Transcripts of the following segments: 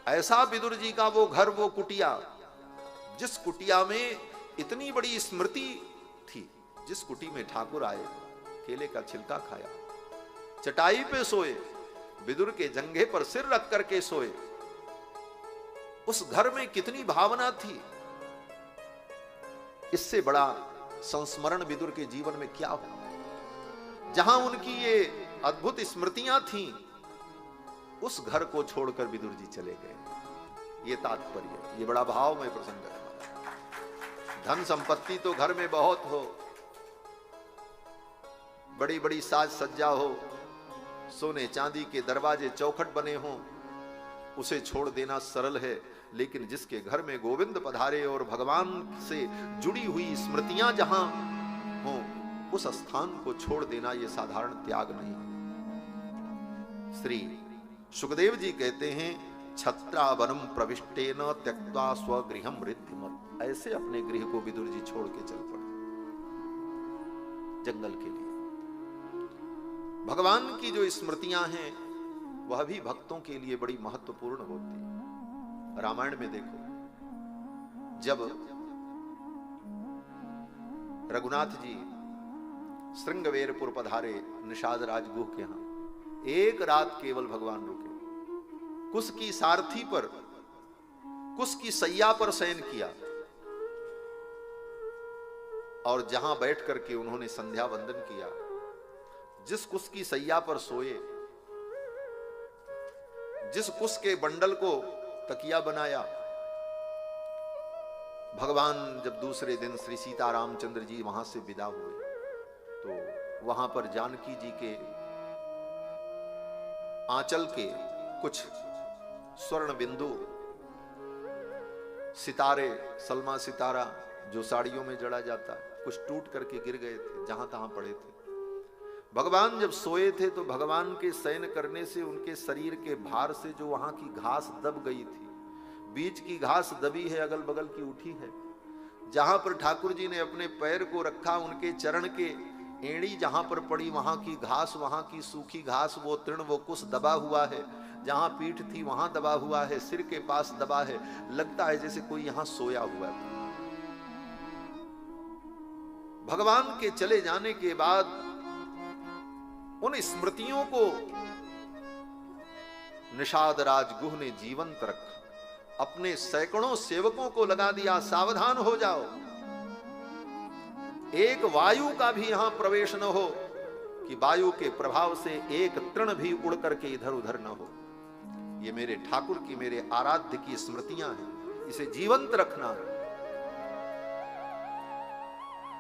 ऐसा विदुर जी का वो घर, वो कुटिया, जिस कुटिया में इतनी बड़ी स्मृति थी, जिस कुटी में ठाकुर आए, केले का छिलका खाया, चटाई पे सोए, विदुर के जंघे पर सिर रख करके सोए, उस घर में कितनी भावना थी। इससे बड़ा संस्मरण विदुर के जीवन में क्या हो। जहां उनकी ये अद्भुत स्मृतियां थीं, उस घर को छोड़कर विदुर जी चले गए। ये तात्पर्य, ये बड़ा भाव में प्रसंग है। धन संपत्ति तो घर में बहुत हो, बड़ी बड़ी साज सज्जा हो, सोने चांदी के दरवाजे चौखट बने हों, उसे छोड़ देना सरल है, लेकिन जिसके घर में गोविंद पधारे और भगवान से जुड़ी हुई स्मृतियां जहां हों, उस स्थान को छोड़ देना यह साधारण त्याग नहीं। श्री सुखदेव जी कहते हैं, छत्रावनम प्रविष्टेन त्यक्त्वा स्वगृहम रिद्धिमत्। ऐसे अपने गृह को विदुर जी छोड़ के चल पड़े जंगल के लिए। भगवान की जो स्मृतियां हैं वह भी भक्तों के लिए बड़ी महत्वपूर्ण होती है। रामायण में देखो, जब रघुनाथ जी श्रृंगवेरपुर पधारे निषाद राजगुह के यहां, एक रात केवल भगवान रुके, कुश की सारथी पर, कुश की सैया पर शयन किया, और जहां बैठ करके उन्होंने संध्या वंदन किया, जिस कुश की सैया पर सोए, जिस कुश के बंडल को तकिया बनाया, भगवान जब दूसरे दिन श्री सीतारामचंद्र जी वहां से विदा हुए, तो वहां पर जानकी जी के आंचल के कुछ स्वर्ण बिंदु, सितारे, सलमा सितारा जो साड़ियों में जड़ा जाता है, कुछ टूट करके गिर गए थे, जहां तहां पड़े थे। भगवान जब सोए थे तो भगवान के शयन करने से उनके शरीर के भार से जो वहां की घास दब गई थी, बीच की घास दबी है, अगल बगल की उठी है, जहां पर ठाकुर जी ने अपने पैर को रखा, उनके चरण के एड़ी जहां पर पड़ी, वहां की घास, वहां की सूखी घास, वो तृण, वो कुश दबा हुआ है, जहां पीठ थी वहां दबा हुआ है, सिर के पास दबा है, लगता है जैसे कोई यहां सोया हुआ है। भगवान के चले जाने के बाद उन स्मृतियों को निषाद राजगुह ने जीवंत रखा, अपने सैकड़ों सेवकों को लगा दिया, सावधान हो जाओ, एक वायु का भी यहां प्रवेश न हो, कि वायु के प्रभाव से एक तृण भी उड़ करके इधर उधर न हो। ये मेरे ठाकुर की, मेरे आराध्य की स्मृतियां हैं, इसे जीवंत रखना है।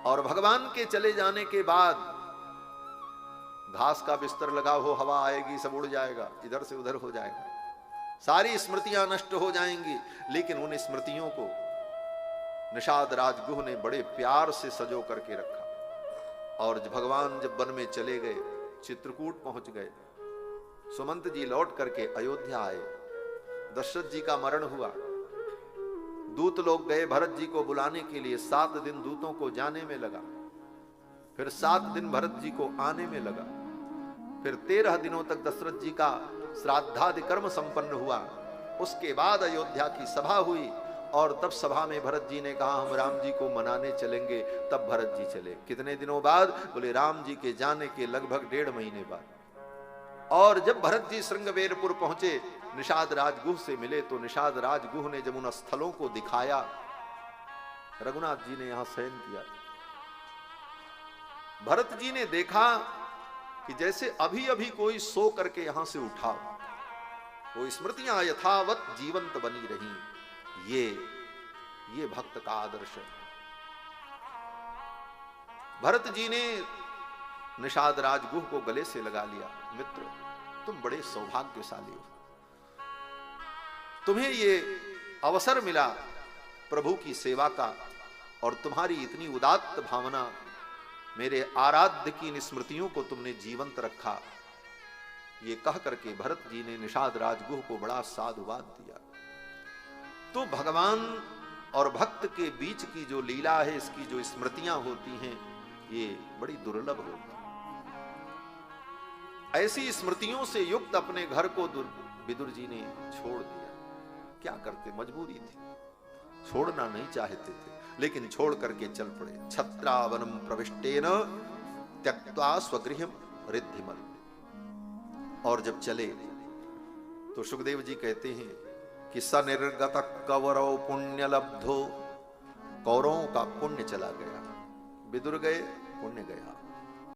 और भगवान के चले जाने के बाद घास का बिस्तर लगा हो, हवा आएगी, सब उड़ जाएगा, इधर से उधर हो जाएगा, सारी स्मृतियां नष्ट हो जाएंगी। लेकिन उन स्मृतियों को निषाद राजगुह ने बड़े प्यार से सजो करके रखा। और भगवान जब वन में चले गए, चित्रकूट पहुंच गए, सुमंत जी लौट करके अयोध्या आए, दशरथ जी का मरण हुआ, दूत लोग गए भरत जी को बुलाने के लिए, 7 दिन दूतों को जाने में लगा, फिर 7 दिन भरत जी को आने में लगा, फिर 13 दिनों तक दशरथ जी का श्राद्धादि कर्म संपन्न हुआ। उसके बाद अयोध्या की सभा हुई, और तब सभा में भरत जी ने कहा हम राम जी को मनाने चलेंगे। तब भरत जी चले। कितने दिनों बाद? बोले राम जी के जाने के लगभग 1.5 महीने बाद। और जब भरत जी श्रृंगवेरपुर पहुंचे, निषाद राजगुह से मिले, तो निषाद राजगुह ने जब उन स्थलों को दिखाया, रघुनाथ जी ने यहां शयन किया, भरत जी ने देखा कि जैसे अभी अभी कोई सो करके यहां से उठा, वो स्मृतियां यथावत जीवंत बनी रही। ये भक्त का आदर्श है। भरत जी ने निषाद राजगुह को गले से लगा लिया, मित्र तुम बड़े सौभाग्यशाली हो, तुम्हें ये अवसर मिला प्रभु की सेवा का, और तुम्हारी इतनी उदात्त भावना, मेरे आराध्य की इन स्मृतियों को तुमने जीवंत रखा। ये कह करके भरत जी ने निषाद राजगुह को बड़ा साधुवाद दिया। तो भगवान और भक्त के बीच की जो लीला है, इसकी जो स्मृतियां होती हैं, ये बड़ी दुर्लभ होती हैं। ऐसी स्मृतियों से युक्त अपने घर को विदुर जी ने छोड़ दिया। क्या करते, मजबूरी थी, छोड़ना नहीं चाहते थे, लेकिन छोड़ करके चल पड़े। छत्रावनम प्रविष्टेन त्यक्त्वा स्वगृहम रिद्धिमल। और जब चले तो सुखदेव जी कहते हैं कि स निर्गत कौरव पुण्य लब्धो, कौरवों का पुण्य चला गया, विदुर गए पुण्य गया।